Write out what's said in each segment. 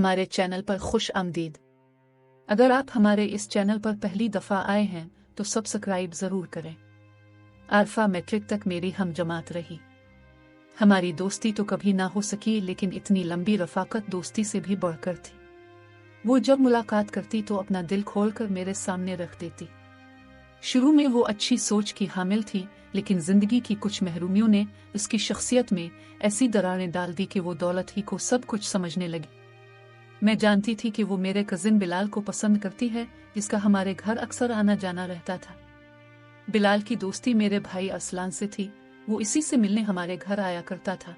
हमारे चैनल पर खुश आमदीद। अगर आप हमारे इस चैनल पर पहली दफ़ा आए हैं तो सब्सक्राइब ज़रूर करें। आरफा मैट्रिक तक मेरी हम जमात रही। हमारी दोस्ती तो कभी ना हो सकी, लेकिन इतनी लंबी रफ़ाकत दोस्ती से भी बढ़कर थी। वो जब मुलाकात करती तो अपना दिल खोलकर मेरे सामने रख देती। शुरू में वो अच्छी सोच की हामिल थी, लेकिन जिंदगी की कुछ महरूमियों ने उसकी शख्सियत में ऐसी दरारें डाल दी कि वो दौलत ही को सब कुछ समझने लगी। मैं जानती थी कि वो मेरे कजिन बिलाल को पसंद करती है, जिसका हमारे घर अक्सर आना जाना रहता था। बिलाल की दोस्ती मेरे भाई अरसलान से थी, वो इसी से मिलने हमारे घर आया करता था।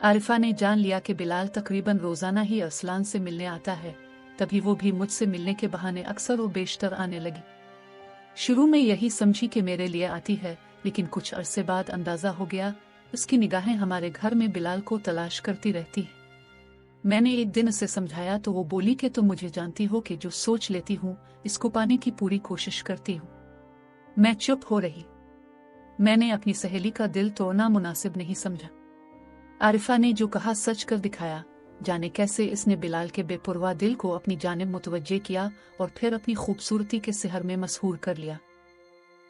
आरिफा ने जान लिया कि बिलाल तकरीबन रोजाना ही अरसलान से मिलने आता है, तभी वो भी मुझसे मिलने के बहाने अक्सर और बेशतर आने लगी। शुरू में यही समझी कि मेरे लिए आती है, लेकिन कुछ अरसे बाद अंदाजा हो गया उसकी निगाहें हमारे घर में बिलाल को तलाश करती रहती है। मैंने एक दिन उसे समझाया तो वो बोली कि तुम मुझे जानती हो कि जो सोच लेती हूँ इसको पाने की पूरी कोशिश करती हूँ। मैं चुप हो रही। मैंने अपनी सहेली का दिल तोड़ना मुनासिब नहीं समझा। आरिफा ने जो कहा सच कर दिखाया। जाने कैसे इसने बिलाल के बेपरवाह दिल को अपनी जानिब मुतवज्जे किया और फिर अपनी खूबसूरती के सिहर में मशहूर कर लिया।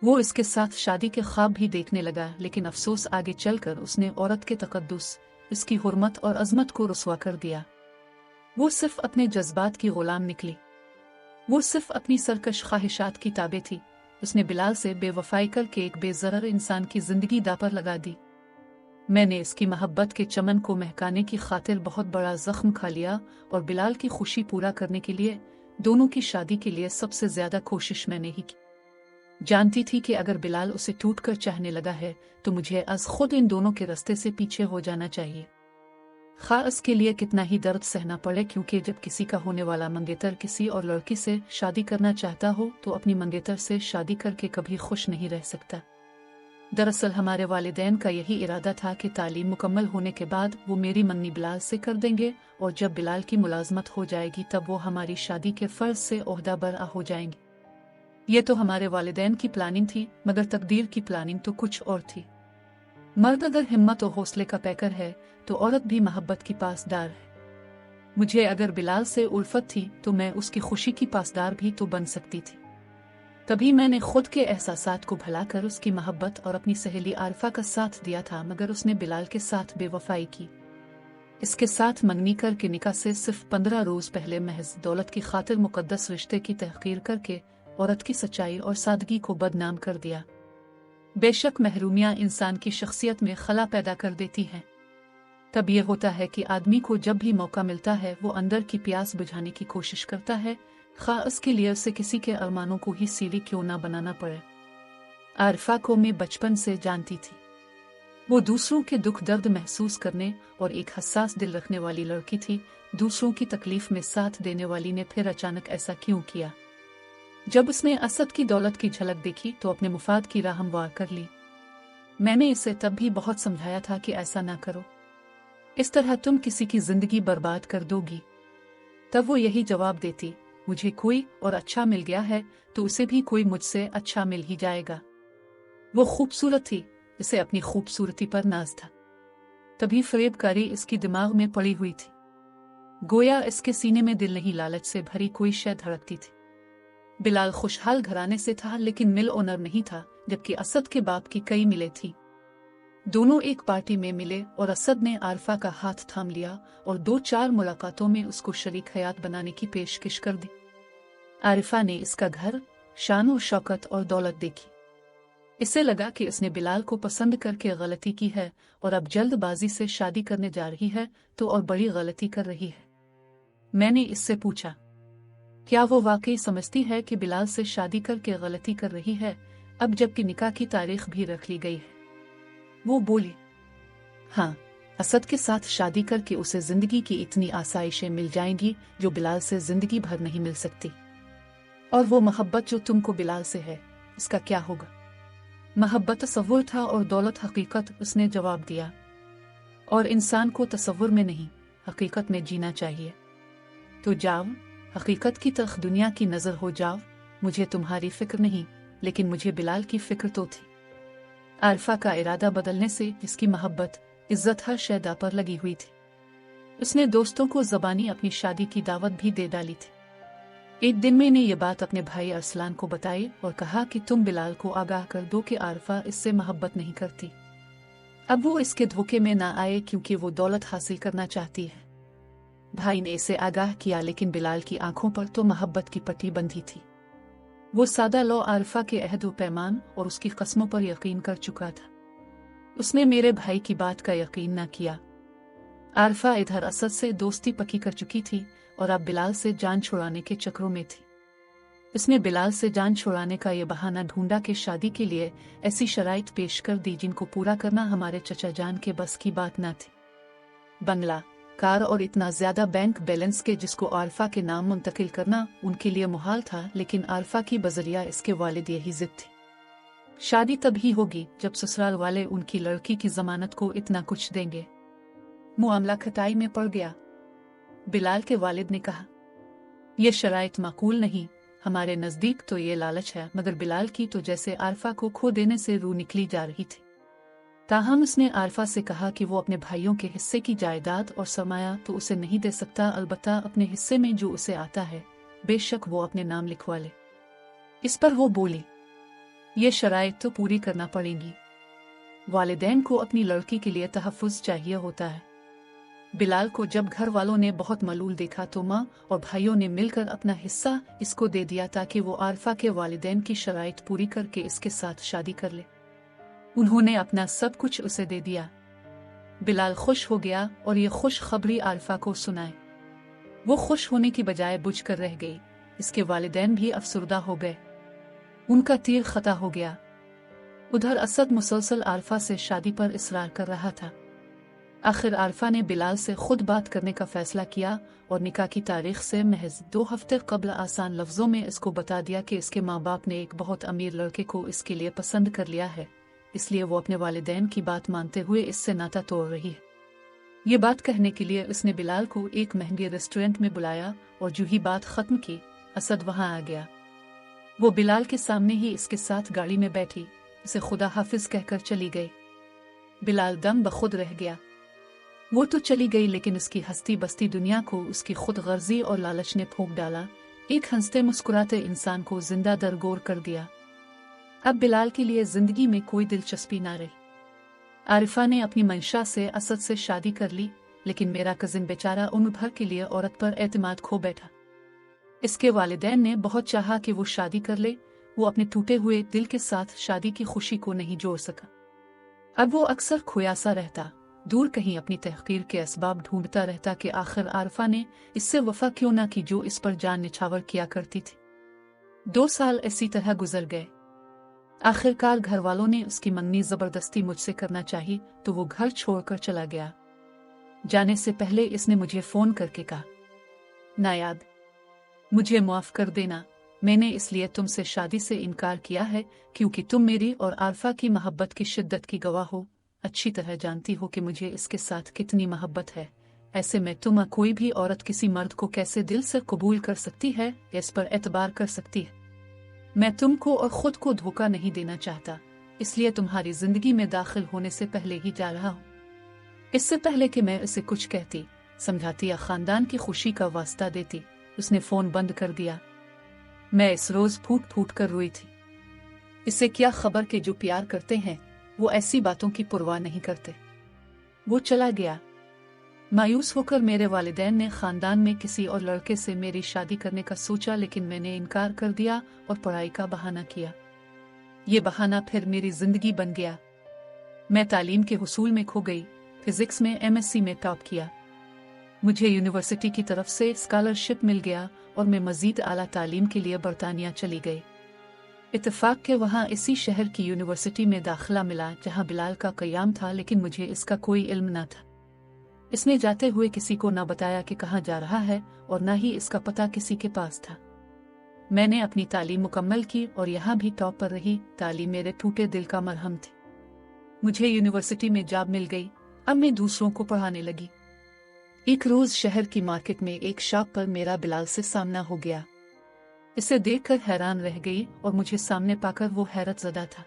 वो इसके साथ शादी के ख्वाब भी देखने लगा, लेकिन अफसोस आगे चलकर उसने औरत के तकद्दुस, इसकी हुर्मत और अजमत को रुस्वा कर दिया। वो सिर्फ अपने जज्बात की गुलाम निकली। वो सिर्फ अपनी सरकश ख्वाहिशात की ताबे थी। उसने बिलाल से बेवफाई करके एक बेज़रर इंसान की जिंदगी दापर लगा दी। मैंने इसकी मोहब्बत के चमन को महकाने की खातिर बहुत बड़ा जख्म खा लिया और बिलाल की खुशी पूरा करने के लिए दोनों की शादी के लिए सबसे ज्यादा कोशिश मैंने ही की। जानती थी कि अगर बिलाल उसे टूटकर चाहने लगा है तो मुझे अज खुद इन दोनों के रास्ते से पीछे हो जाना चाहिए, खास के लिए कितना ही दर्द सहना पड़े, क्योंकि जब किसी का होने वाला मंगेतर किसी और लड़की से शादी करना चाहता हो तो अपनी मंगेतर से शादी करके कभी खुश नहीं रह सकता। दरअसल हमारे वालिदैन का यही इरादा था कि तालीम मुकम्मल होने के बाद वो मेरी मंगनी बिलाल से कर देंगे और जब बिलाल की मुलाजमत हो जाएगी तब वो हमारी शादी के फर्ज से ओहदा बरा हो जाएंगे। ये तो हमारे वालिदैन की प्लानिंग थी, मगर तकदीर की प्लानिंग तो कुछ और थी। मर्द अगर हिम्मत और हौसले का पैकर है तो औरत भी मोहब्बत की पासदार है। मुझे अगर बिलाल से उल्फत थी तो मैं उसकी खुशी की पासदार भी तो बन सकती थी। तभी मैंने खुद के एहसासात को भुलाकर उसकी मोहब्बत और अपनी सहेली आरिफा का साथ दिया था, मगर उसने बिलाल के साथ बेवफाई की। इसके साथ मंगनी करके निकाह से सिर्फ 15 रोज पहले महज दौलत की खातिर मुकद्दस रिश्ते की तहकीर करके औरत की सच्चाई और सादगी को बदनाम कर दिया। बेशक महरूमियां इंसान की शख्सियत में खला पैदा कर देती हैं। तब यह होता है कि आदमी को जब भी मौका मिलता है वो अंदर की प्यास बुझाने की कोशिश करता है, खास के लिए उसे किसी के अरमानों को ही सीढ़ी क्यों ना बनाना पड़े। आरिफा को मैं बचपन से जानती थी। वो दूसरों के दुख दर्द महसूस करने और एक हसास दिल रखने वाली लड़की थी। दूसरों की तकलीफ में साथ देने वाली ने फिर अचानक ऐसा क्यों किया? जब उसने असद की दौलत की झलक देखी तो अपने मुफाद की राह हमवार कर ली। मैंने इसे तब भी बहुत समझाया था कि ऐसा ना करो, इस तरह तुम किसी की जिंदगी बर्बाद कर दोगी। तब वो यही जवाब देती, मुझे कोई और अच्छा मिल गया है तो उसे भी कोई मुझसे अच्छा मिल ही जाएगा। वो खूबसूरत थी, इसे अपनी खूबसूरती पर नाज था। तभी फरेबकारी इसकी दिमाग में पड़ी हुई थी। गोया इसके सीने में दिल नहीं, लालच से भरी कोई शय धड़कती थी। बिलाल खुशहाल घराने से था लेकिन मिल ओनर नहीं था, जबकि असद के बाप की कई मिलें थी। दोनों एक पार्टी में मिले और असद ने आरिफा का हाथ थाम लिया और 2-4 मुलाकातों में उसको शरीक हयात बनाने की पेशकश कर दी। आरिफा ने इसका घर, शान और शौकत और दौलत देखी। इसे लगा कि इसने बिलाल को पसंद करके गलती की है और अब जल्दबाजी से शादी करने जा रही है तो और बड़ी गलती कर रही है। मैंने इससे पूछा, क्या वो वाकई समझती है कि बिलाल से शादी करके गलती कर रही है, अब जबकि निकाह की तारीख भी रख ली गई है? वो बोली, हाँ, असद के साथ शादी करके उसे जिंदगी की इतनी आसाइशें मिल जाएंगी जो बिलाल से जिंदगी भर नहीं मिल सकती। और वो मोहब्बत जो तुमको बिलाल से है, इसका क्या होगा? मोहब्बत तसव्वुर था और दौलत हकीकत, उसने जवाब दिया। और इंसान को तसव्वुर में नहीं, हकीकत में जीना चाहिए। तो जाओ, हकीकत की तरफ दुनिया की नजर हो जाओ। मुझे तुम्हारी फिक्र नहीं, लेकिन मुझे बिलाल की फिक्र तो थी। आरिफा का इरादा बदलने से जिसकी मोहब्बत, इज्जत हर शैदा पर लगी हुई थी। उसने दोस्तों को ज़बानी अपनी शादी की दावत भी दे डाली थी। एक दिन मैंने ये बात अपने भाई अरसलान को बताई और कहा कि तुम बिलाल को आगाह कर दो कि आरफा इससे मोहब्बत नहीं करती। अब वो इसके धोखे में ना आए क्योंकि वो दौलत हासिल करना चाहती है। भाई ने इसे आगाह किया, लेकिन बिलाल की आंखों पर तो मोहब्बत की पट्टी बंधी थी। वो सादा लो आरफा के अहद व पैमान और उसकी कस्मों पर यकीन कर चुका था। उसने मेरे भाई की बात का यकीन न किया। आरफा इधर असद से दोस्ती पक्की कर चुकी थी और अब बिलाल से जान छुड़ाने के चक्रों में थी। उसने बिलाल से जान छुड़ाने का ये बहाना ढूंढा कि शादी के लिए ऐसी शराइत पेश कर दी जिनको पूरा करना हमारे चचा जान के बस की बात न थी। बंगला, कार और इतना ज्यादा बैंक बैलेंस के जिसको आरफा के नाम मुंतकिल करना उनके लिए मुहाल था, लेकिन आरफा की बजरिया इसके वालिद यही जिद थी। शादी तभी होगी जब ससुराल वाले उनकी लड़की की जमानत को इतना कुछ देंगे। मामला खटाई में पड़ गया। बिलाल के वालिद ने कहा, यह शराइत माकूल नहीं, हमारे नजदीक तो ये लालच है, मगर बिलाल की तो जैसे आरफा को खो देने से रूह निकली जा रही थी। ताहम उसने आरफा से कहा कि वो अपने भाइयों के हिस्से की जायदाद और सरमाया तो उसे नहीं दे सकता, अलबत्ता अपने हिस्से में जो उसे आता है बेशक वो अपने नाम लिखवा ले। इस पर वो बोली, ये शराइत तो पूरी करना पड़ेगी। वालिदैन को अपनी लड़की के लिए तहफ़्फ़ुज़ चाहिए होता है। बिलाल को जब घर वालों ने बहुत मलूल देखा तो माँ और भाइयों ने मिलकर अपना हिस्सा इसको दे दिया ताकि वो आरफा के वालिदैन की शराइत पूरी करके इसके साथ शादी कर ले। उन्होंने अपना सब कुछ उसे दे दिया। बिलाल खुश हो गया और ये खुश खबरी आरफा को सुनाए। वो खुश होने की बजाय बुझ कर रह गई। इसके वालिदैन भी अफसरदा हो गए। उनका तीर खता हो गया। उधर असद मुसलसल आरफा से शादी पर इसरार कर रहा था। आखिर आरफा ने बिलाल से खुद बात करने का फैसला किया और निकाह की तारीख से महज 2 हफ्ते कबल आसान लफ्जों में इसको बता दिया कि इसके माँ बाप ने एक बहुत अमीर लड़के को इसके लिए पसंद कर लिया है, इसलिए वो अपने वालिदैन की बात मानते हुए इससे नाता तोड़ रही है। ये बात कहने के लिए उसने बिलाल को एक महंगे रेस्टोरेंट में बुलाया और जो ही बात खत्म की असद वहां आ गया। वो बिलाल के सामने ही इसके साथ गाड़ी में बैठी उसे खुदा हाफिज कहकर चली गई। बिलाल दम बखुद रह गया। वो तो चली गई, लेकिन उसकी हस्ती बस्ती दुनिया को उसकी खुद गर्जी और लालच ने फूंक डाला। एक हंसते मुस्कुराते इंसान को जिंदा दरगोर कर दिया। अब बिलाल के लिए जिंदगी में कोई दिलचस्पी ना रही। आरिफा ने अपनी मंशा से असद से शादी कर ली, लेकिन मेरा कजिन बेचारा उम्र भर के लिए औरत पर एतमाद खो बैठा। इसके वालिदैन ने बहुत चाहा कि वो शादी कर ले। वो अपने टूटे हुए दिल के साथ शादी की खुशी को नहीं जोड़ सका। अब वो अक्सर खोयासा रहता, दूर कहीं अपनी तहकीर के असबाब ढूंढता रहता कि आखिर आरफा ने इससे वफा क्यों ना की जो इस पर जान निछावर किया करती थी। 2 साल इसी तरह गुजर गए। आखिरकार घर वालों ने उसकी मंगनी जबरदस्ती मुझसे करना चाहिए तो वो घर छोड़कर चला गया। जाने से पहले इसने मुझे फोन करके कहा, नायाद, मुझे माफ कर देना, मैंने इसलिए तुमसे शादी से इनकार किया है क्योंकि तुम मेरी और आरफा की मोहब्बत की शिद्दत की गवाह हो। अच्छी तरह जानती हो कि मुझे इसके साथ कितनी मोहब्बत है। ऐसे में तुम कोई भी औरत किसी मर्द को कैसे दिल से कबूल कर सकती है, इस पर एतबार कर सकती है। मैं तुमको और खुद को धोखा नहीं देना चाहता, इसलिए तुम्हारी जिंदगी में दाखिल होने से पहले ही जा रहा हूँ। इससे पहले कि मैं इसे कुछ कहती, समझाती या खानदान की खुशी का वास्ता देती, उसने फोन बंद कर दिया। मैं इस रोज फूट फूट कर रोई थी। इसे क्या खबर के जो प्यार करते हैं वो ऐसी बातों की परवाह नहीं करते। वो चला गया। मायूस होकर मेरे वालिदैन ने खानदान में किसी और लड़के से मेरी शादी करने का सोचा, लेकिन मैंने इनकार कर दिया और पढ़ाई का बहाना किया। ये बहाना फिर मेरी जिंदगी बन गया। मैं तालीम के हुसूल में खो गई। फिजिक्स में MSc में टॉप किया। मुझे यूनिवर्सिटी की तरफ से स्कॉलरशिप मिल गया और मैं मजीद आला तालीम के लिए बरतानिया चली गई। इत्तेफाक के वहाँ इसी शहर की यूनिवर्सिटी में दाखिला मिला जहाँ बिलाल का क़याम था, लेकिन मुझे इसका कोई इल्म न था। इसने जाते हुए किसी को न बताया कि कहाँ जा रहा है और न ही इसका पता किसी के पास था। मैंने अपनी तालीम मुकम्मल की और यहाँ भी टॉप पर रही। तालीम मेरे टूटे दिल का मरहम थी। मुझे यूनिवर्सिटी में जॉब मिल गई। अब मैं दूसरों को पढ़ाने लगी। एक रोज शहर की मार्केट में एक शॉप पर मेरा बिलाल से सामना हो गया। इसे देखकर हैरान रह गई और मुझे सामने पाकर वो हैरत ज़दा था।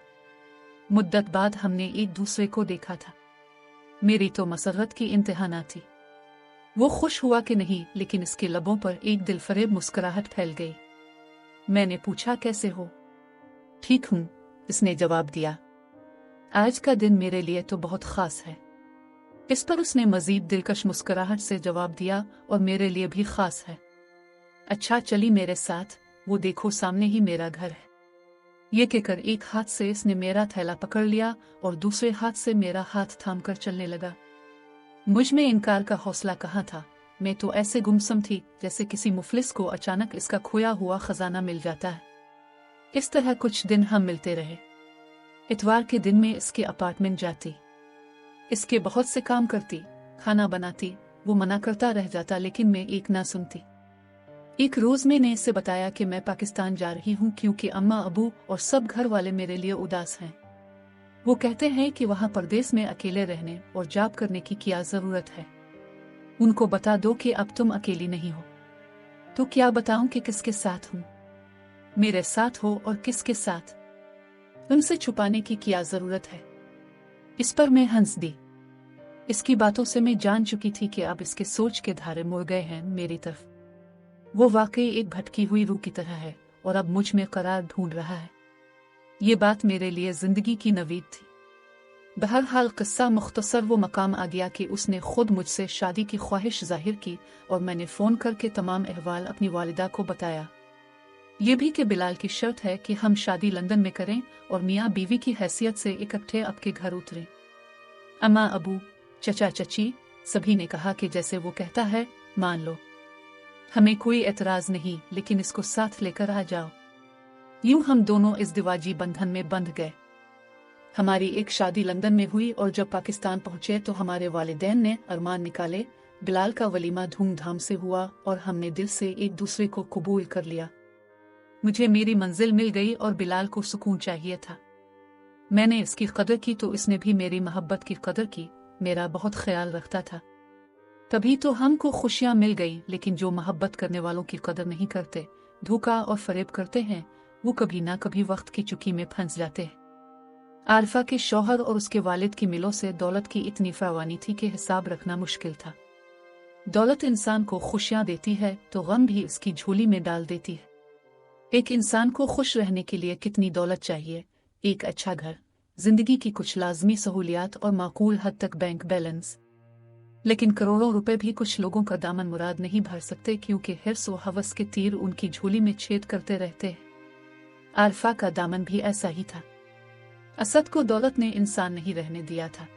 मुद्दत बाद हमने एक दूसरे को देखा था। मेरी तो मसरत की इंतहा न थी। वो खुश हुआ कि नहीं, लेकिन इसके लबों पर एक दिलफरेब मुस्कुराहट फैल गई। मैंने पूछा, कैसे हो? ठीक हूं, इसने जवाब दिया। आज का दिन मेरे लिए तो बहुत खास है। इस पर उसने मजीद दिलकश मुस्कुराहट से जवाब दिया, और मेरे लिए भी खास है। अच्छा, चली मेरे साथ, वो देखो सामने ही मेरा घर है। ये कहकर एक हाथ से इसने मेरा थैला पकड़ लिया और दूसरे हाथ से मेरा हाथ थामकर चलने लगा। मुझ में इनकार का हौसला कहाँ था। मैं तो ऐसे गुमसुम थी जैसे किसी मुफलिस को अचानक इसका खोया हुआ खजाना मिल जाता है। इस तरह कुछ दिन हम मिलते रहे। इतवार के दिन में इसके अपार्टमेंट जाती, इसके बहुत से काम करती, खाना बनाती। वो मना करता रह जाता, लेकिन मैं एक ना सुनती। एक रोज मैंने इससे बताया कि मैं पाकिस्तान जा रही हूँ क्योंकि अम्मा अबू और सब घर वाले मेरे लिए उदास हैं। वो कहते हैं कि वहाँ परदेश में अकेले रहने और जॉब करने की क्या जरूरत है। उनको बता दो कि अब तुम अकेली नहीं हो। तो क्या बताऊं कि किसके साथ हूँ? मेरे साथ हो और किसके साथ? उनसे छुपाने की क्या जरूरत है? इस पर मैं हंस दी। इसकी बातों से मैं जान चुकी थी कि अब इसके सोच के धारे मुड़ गए हैं मेरी तरफ। वो वाकई एक भटकी हुई रूह की तरह है और अब मुझ में करार ढूंढ रहा है। ये बात मेरे लिए जिंदगी की नवीद थी। बहरहाल किस्सा मुख्तसर वो मकाम आ गया कि उसने खुद मुझसे शादी की ख्वाहिश जाहिर की और मैंने फ़ोन करके तमाम अहवाल अपनी वालिदा को बताया। ये भी कि बिलाल की शर्त है कि हम शादी लंदन में करें और मियाँ बीवी की हैसियत से इकट्ठे आपके घर उतरें। अम्मा अबू, चचा चची सभी ने कहा कि जैसे वो कहता है मान लो, हमें कोई एतराज नहीं, लेकिन इसको साथ लेकर आ जाओ। यूं हम दोनों इस दिवाजी बंधन में बंध गए। हमारी एक शादी लंदन में हुई और जब पाकिस्तान पहुंचे तो हमारे वालिदैन ने अरमान निकाले। बिलाल का वलीमा धूमधाम से हुआ और हमने दिल से एक दूसरे को कबूल कर लिया। मुझे मेरी मंजिल मिल गई और बिलाल को सुकून चाहिए था। मैंने इसकी कदर की तो इसने भी मेरी मोहब्बत की कदर की, मेरा बहुत ख्याल रखता था। तभी तो हमको खुशियां मिल गई। लेकिन जो मोहब्बत करने वालों की कदर नहीं करते, धोखा और फरेब करते हैं, वो कभी ना कभी वक्त की चुकी में फंस जाते हैं। आरिफा के शौहर और उसके वालिद की मिलों से दौलत की इतनी फरावानी थी कि हिसाब रखना मुश्किल था। दौलत इंसान को खुशियां देती है तो गम भी इसकी झोली में डाल देती है। एक इंसान को खुश रहने के लिए कितनी दौलत चाहिए? एक अच्छा घर, जिंदगी की कुछ लाजमी सहूलियात और माकूल हद तक बैंक बैलेंस। लेकिन करोड़ों रुपए भी कुछ लोगों का दामन मुराद नहीं भर सकते, क्योंकि हिर्स व हवस के तीर उनकी झोली में छेद करते रहते हैं। आरिफा का दामन भी ऐसा ही था। असद को दौलत ने इंसान नहीं रहने दिया था।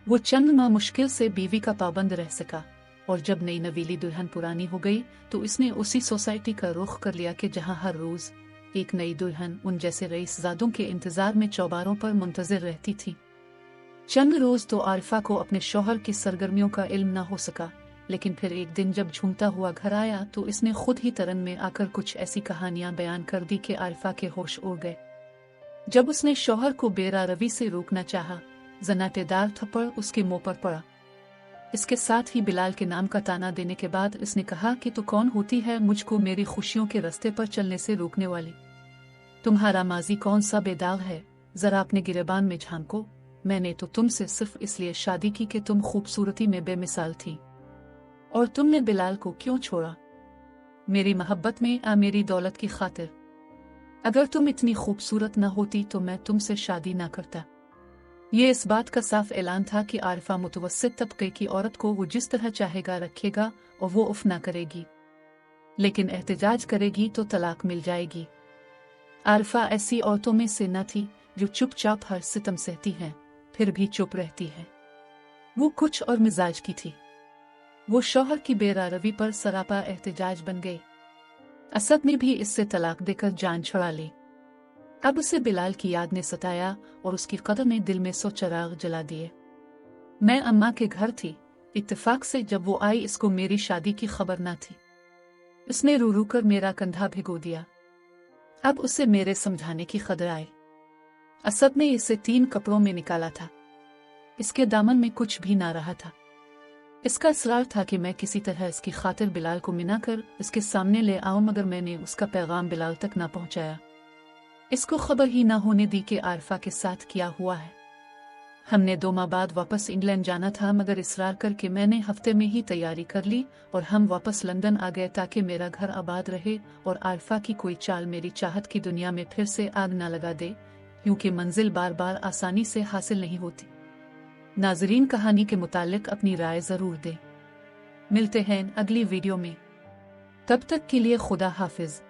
वो चंद माह मुश्किल से बीवी का पाबंद रह सका, और जब नई नवीली दुल्हन पुरानी हो गई तो इसने उसी सोसाइटी का रुख कर लिया कि जहां हर रोज एक नई दुल्हन उन जैसे रईसजादों के इंतजार में चौबारों पर मुंतजिर रहती थी। चंद रोज तो आरिफा को अपने शौहर की सरगर्मियों का इल्म न हो सका, लेकिन फिर एक दिन जब झूमता हुआ घर आया तो इसने खुद ही तरन में आकर कुछ ऐसी कहानियां बयान कर दी कि आरिफा के होश उड़ गए। जब उसने शौहर को बेरारवी से रोकना चाहा, जनाटेदार थप्पड़ उसके मुंह पर पड़ा। इसके साथ ही बिलाल के नाम का ताना देने के बाद इसने कहा कि तू कौन होती है मुझको मेरी खुशियों के रास्ते पर चलने से रोकने वाली? तुम्हारा माजी कौन सा बेदाग है? जरा अपने गिरेबान में झांको। मैंने तो तुमसे सिर्फ इसलिए शादी की कि तुम खूबसूरती में बेमिसाल थी। और तुमने बिलाल को क्यों छोड़ा? मेरी मोहब्बत में या मेरी दौलत की खातिर? अगर तुम इतनी खूबसूरत न होती तो मैं तुमसे शादी ना करता। ये इस बात का साफ ऐलान था कि आरिफा मुतवस्सित तबके की औरत को वो जिस तरह चाहेगा रखेगा और वो उफ ना करेगी, लेकिन एहतजाज करेगी तो तलाक मिल जाएगी। आरिफा ऐसी औरतों में से न थी जो चुपचाप हर सितम सहती हैं फिर भी चुप रहती है। वो कुछ और मिजाज की थी। वो शौहर की बेरारवी पर सरापा एहतजाज बन गई। असद ने भी इससे तलाक देकर जान छुड़ा ली। अब उसे बिलाल की याद ने सताया और उसकी कदर ने दिल में 100 चिराग जला दिए। मैं अम्मा के घर थी। इत्तेफाक से जब वो आई इसको मेरी शादी की खबर न थी। उसने रू रू कर मेरा कंधा भिगो दिया। अब उसे मेरे समझाने की खबर आई। असद ने इसे 3 कपड़ों में निकाला था। इसके दामन में कुछ भी ना रहा था। इसका इसरार था कि मैं किसी तरह इसकी खातिर बिलाल को मिना कर इसके सामने ले आऊं, मगर मैंने उसका पैगाम बिलाल तक ना पहुंचाया। इसको खबर ही ना होने दी कि आरिफा के साथ क्या हुआ है। हमने 2 माह बाद वापस इंग्लैंड जाना था, मगर इसरार करके मैंने हफ्ते में ही तैयारी कर ली और हम वापस लंदन आ गए ताकि मेरा घर आबाद रहे और आरफा की कोई चाल मेरी चाहत की दुनिया में फिर से आग न लगा दे, क्योंकि मंजिल बार बार आसानी से हासिल नहीं होती। नाजरीन, कहानी के मुतालिक अपनी राय जरूर दें। मिलते हैं अगली वीडियो में, तब तक के लिए खुदा हाफिज।